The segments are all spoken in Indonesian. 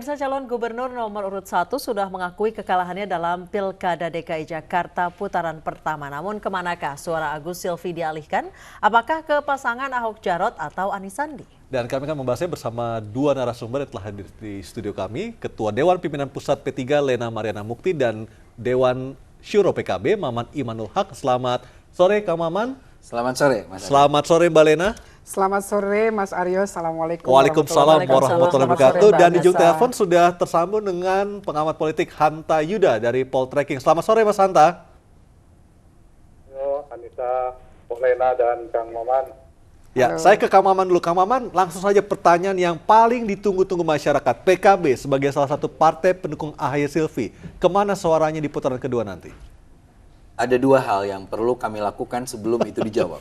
Pemirsa, calon gubernur nomor urut 1 sudah mengakui kekalahannya dalam Pilkada DKI Jakarta putaran pertama. Namun kemanakah suara Agus Silvi dialihkan? Apakah ke pasangan Ahok Jarot atau Anies Sandi? Dan kami akan membahasnya bersama dua narasumber yang telah hadir di studio kami. Ketua Dewan Pimpinan Pusat P3 Lena Mariana Mukti dan Dewan Syuro PKB Maman Imanul Haq. Selamat sore Kang Maman. Selamat sore Mas Aryo. Selamat sore Mbak Lena. Selamat sore Mas Aryo, Assalamualaikum Waalaikumsalam warahmatullahi wabarakatuh. Sore, Dan di ujung telepon sudah tersambung dengan pengamat politik Hanta Yuda dari Poltreking. Selamat sore Mas Hanta. Halo Anissa, Lena dan Kang Maman. Ya, saya ke Kang Maman dulu. Kang Maman, langsung saja pertanyaan yang paling ditunggu-tunggu masyarakat. PKB sebagai salah satu partai pendukung AHY Silvi, kemana suaranya di putaran kedua nanti? Ada dua hal yang perlu kami lakukan sebelum itu dijawab.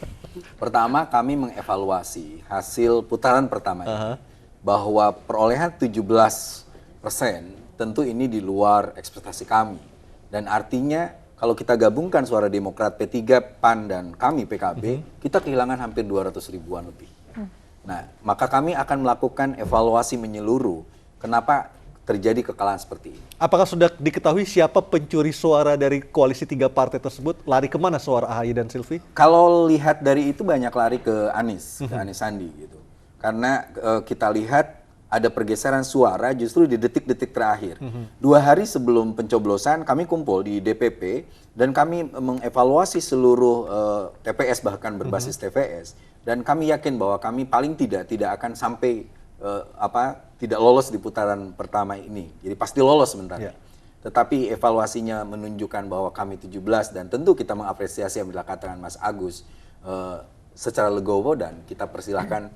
Pertama, kami mengevaluasi hasil putaran pertama ini. Bahwa perolehan 17% tentu ini di luar ekspektasi kami. Dan artinya kalau kita gabungkan suara Demokrat, P3, PAN, dan kami PKB, kita kehilangan hampir 200 ribuan lebih. Nah, maka kami akan melakukan evaluasi menyeluruh. Kenapa terjadi kekalahan seperti ini? Apakah sudah diketahui siapa pencuri suara dari koalisi tiga partai tersebut? Lari kemana suara AHY dan Silvi? Kalau lihat dari itu banyak lari ke Anies, ke Anies Sandi gitu. Karena kita lihat ada pergeseran suara justru di detik-detik terakhir. 2 hari sebelum pencoblosan kami kumpul di DPP dan kami mengevaluasi seluruh TPS bahkan berbasis TPS, dan kami yakin bahwa kami paling tidak akan sampai tidak lolos di putaran pertama ini. Jadi pasti lolos sebenarnya. Tetapi evaluasinya menunjukkan bahwa kami 17 dan tentu kita mengapresiasi yang dikatakan Mas Agus secara legowo, dan kita persilahkan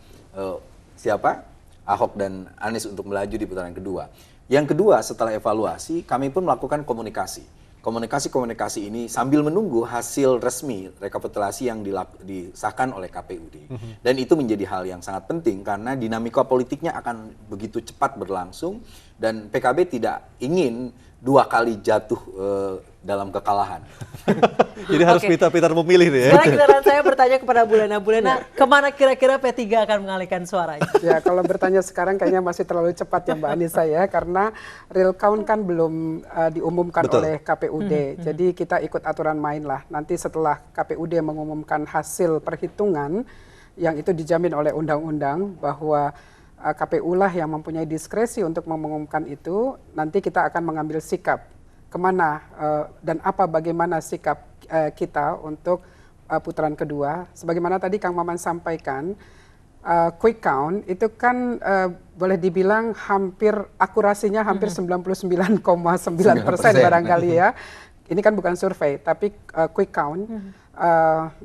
siapa? Ahok dan Anies untuk melaju di putaran kedua. Yang kedua, setelah evaluasi kami pun melakukan komunikasi. Komunikasi ini sambil menunggu hasil resmi rekapitulasi yang disahkan oleh KPUD. Dan itu menjadi hal yang sangat penting karena dinamika politiknya akan begitu cepat berlangsung dan PKB tidak ingin 2 kali jatuh dalam kekalahan. Jadi harus pintar-pintar memilih nih ya. Sekarang giliran saya bertanya kepada Bu Lena. Bu Lena, kemana kira-kira P3 akan mengalihkan suaranya? Ya, kalau bertanya sekarang kayaknya masih terlalu cepat ya Mbak Anissa ya, karena real count kan belum diumumkan oleh KPUD. Jadi kita ikut aturan main lah. Nanti setelah KPUD mengumumkan hasil perhitungan yang itu dijamin oleh undang-undang bahwa KPU lah yang mempunyai diskresi untuk mengumumkan itu, nanti kita akan mengambil sikap kemana dan bagaimana sikap kita untuk putaran kedua. Sebagaimana tadi Kang Maman sampaikan, quick count itu kan boleh dibilang akurasinya hampir 99,9% barangkali ya. Ini kan bukan survei, tapi quick count.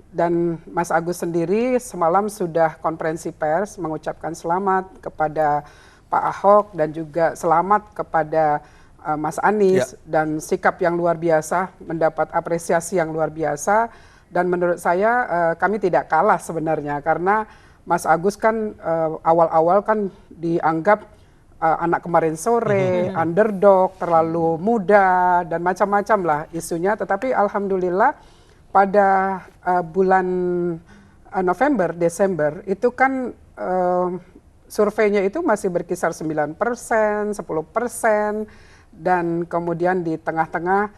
Dan Mas Agus sendiri semalam sudah konferensi pers mengucapkan selamat kepada Pak Ahok dan juga selamat kepada Mas Anies, dan sikap yang luar biasa, mendapat apresiasi yang luar biasa. Dan menurut saya kami tidak kalah sebenarnya, karena Mas Agus kan awal-awal kan dianggap anak kemarin sore, underdog, terlalu muda dan macam-macam lah isunya. Tetapi alhamdulillah pada bulan November, Desember itu kan surveinya itu masih berkisar 9%, 10%, dan kemudian di tengah-tengah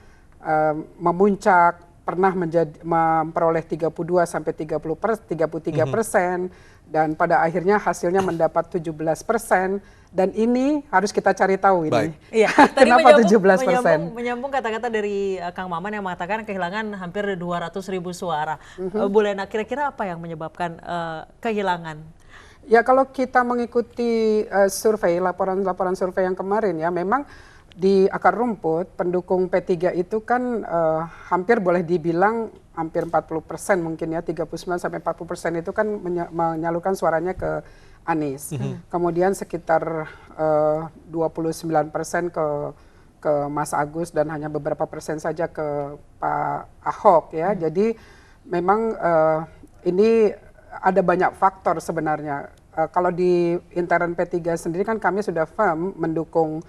memuncak, pernah memperoleh 32 sampai 33%, dan pada akhirnya hasilnya mendapat 17%. Dan ini harus kita cari tahu ini. Iya, kenapa 17%? Menyambung kata-kata dari Kang Maman yang mengatakan kehilangan hampir 200 ribu suara. Bu Lena, kira-kira apa yang menyebabkan kehilangan? Ya, kalau kita mengikuti survei, laporan survei yang kemarin ya, memang di akar rumput pendukung P3 itu kan hampir boleh dibilang hampir 40% mungkin ya, 39 sampai 40% itu kan menyalurkan suaranya ke Anies. Kemudian sekitar 29% ke Mas Agus dan hanya beberapa persen saja ke Pak Ahok ya. Jadi memang ini ada banyak faktor sebenarnya. Kalau di intern P3 sendiri kan kami sudah firm mendukung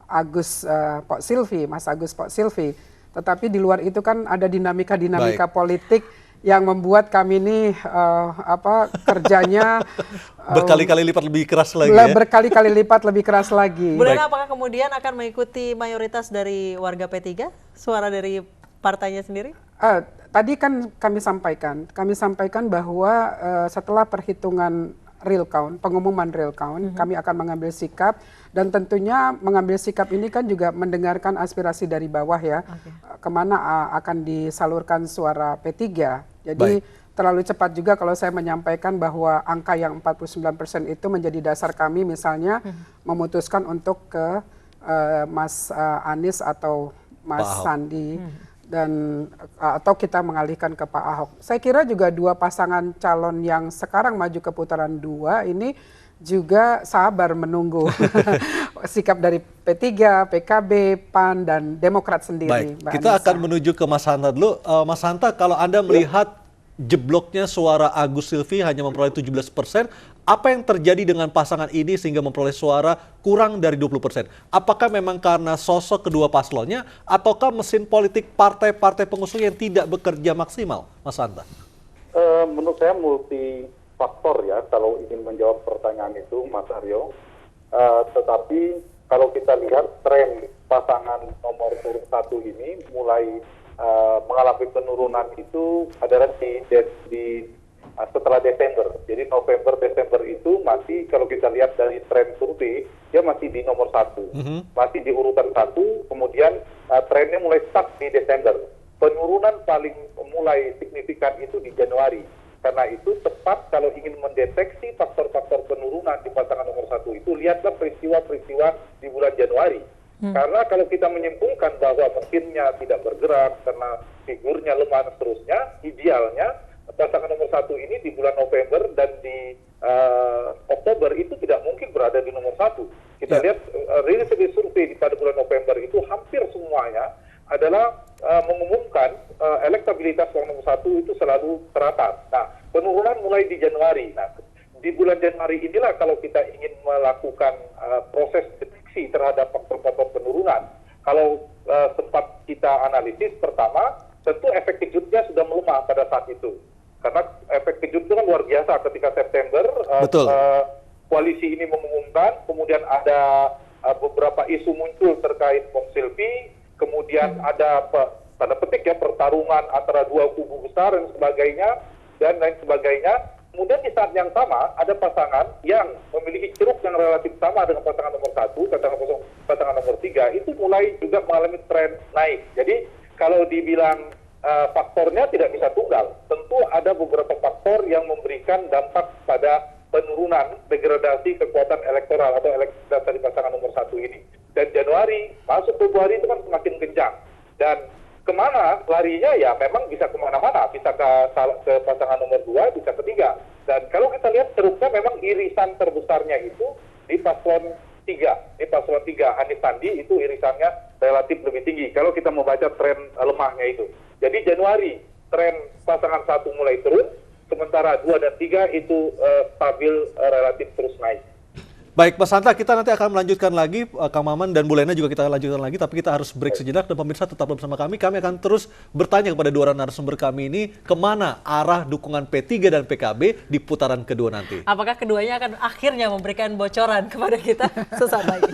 Agus Silvi, Mas Agus Silvi. Tetapi di luar itu kan ada dinamika politik yang membuat kami ini kerjanya Berkali-kali lipat lebih keras lagi ya? berkali-kali lipat lebih keras lagi. Bu Lena, apakah kemudian akan mengikuti mayoritas dari warga P3, suara dari partainya sendiri? Tadi kan kami sampaikan bahwa setelah perhitungan real count, pengumuman real count, kami akan mengambil sikap, dan tentunya mengambil sikap ini kan juga mendengarkan aspirasi dari bawah ya, kemana akan disalurkan suara P3. Jadi terlalu cepat juga kalau saya menyampaikan bahwa angka yang 49% itu menjadi dasar kami misalnya memutuskan untuk ke Mas Anies atau Mas Sandi. Dan atau kita mengalihkan ke Pak Ahok. Saya kira juga dua pasangan calon yang sekarang maju ke putaran 2 ini juga sabar menunggu sikap dari P3, PKB, PAN, dan Demokrat sendiri. Baik, kita akan menuju ke Mas Hanta dulu. Mas Hanta, kalau Anda melihat jebloknya suara Agus Silvi hanya memperoleh 17%, apa yang terjadi dengan pasangan ini sehingga memperoleh suara kurang dari 20%? Apakah memang karena sosok kedua paslonnya, ataukah mesin politik partai-partai pengusung yang tidak bekerja maksimal, Mas Hanta? Menurut saya multifaktor ya, kalau ingin menjawab pertanyaan itu, Mas Aryo. Tetapi kalau kita lihat tren pasangan nomor urut 1 ini mulai mengalami penurunan itu adalah setelah Desember. Jadi November, Desember itu masih, kalau kita lihat dari tren survei, dia masih di nomor 1. Masih di urutan 1, kemudian trennya mulai stuck di Desember. Penurunan paling mulai signifikan itu di Januari. Karena itu tepat kalau ingin mendeteksi faktor-faktor penurunan di pasangan nomor 1 itu, lihatlah peristiwa-peristiwa di bulan Januari. Karena kalau kita menyimpulkan bahwa mesinnya tidak bergerak karena figurnya lemah dan seterusnya, idealnya pasangan nomor 1 ini di bulan November dan di Oktober itu tidak mungkin berada di nomor 1. Kita lihat rilis survei pada bulan November itu hampir semuanya adalah mengumumkan elektabilitas nomor 1 itu selalu teratas. Nah, penurunan mulai di Januari. Nah, di bulan Januari inilah kalau kita ingin melakukan proses deteksi terhadap faktor-faktor penurunan. Kalau sempat kita analisis, pertama, tentu efek kejutnya sudah melemah pada saat itu. Karena efek kejut itu kan luar biasa ketika September koalisi ini mengumumkan, kemudian ada beberapa isu muncul terkait Bang Silvi, kemudian ada tanda petik ya pertarungan antara dua kubu besar dan sebagainya, dan lain sebagainya. Kemudian di saat yang sama ada pasangan yang memiliki ceruk yang relatif sama dengan pasangan nomor 1, pasangan nomor 3 itu mulai juga mengalami tren naik. Jadi kalau dibilang faktornya tidak bisa tunggal. Tentu ada beberapa faktor yang memberikan dampak pada penurunan degradasi kekuatan elektoral atau elektabilitas dari pasangan nomor 1 ini. Dan Januari masuk Februari itu kan semakin kencang. Dan kemana larinya ya memang bisa kemana-mana. Bisa ke pasangan nomor 2, bisa ke 3. Dan kalau kita lihat ceruknya memang irisan terbesarnya itu di paslon 3. Di paslon 3 Anies Sandi itu irisannya relatif lebih tinggi. Kalau kita membaca tren lemahnya itu. Jadi Januari tren pasangan 1 mulai turun, sementara 2 dan 3 itu stabil relatif terus naik. Baik, Mas Hanta, kita nanti akan melanjutkan lagi, Kang Maman dan Bu Lena juga kita lanjutkan lagi, tapi kita harus break sejenak dan pemirsa tetap bersama kami. Kami akan terus bertanya kepada dua narasumber kami ini, kemana arah dukungan P3 dan PKB di putaran kedua nanti. Apakah keduanya akan akhirnya memberikan bocoran kepada kita sesaat lagi?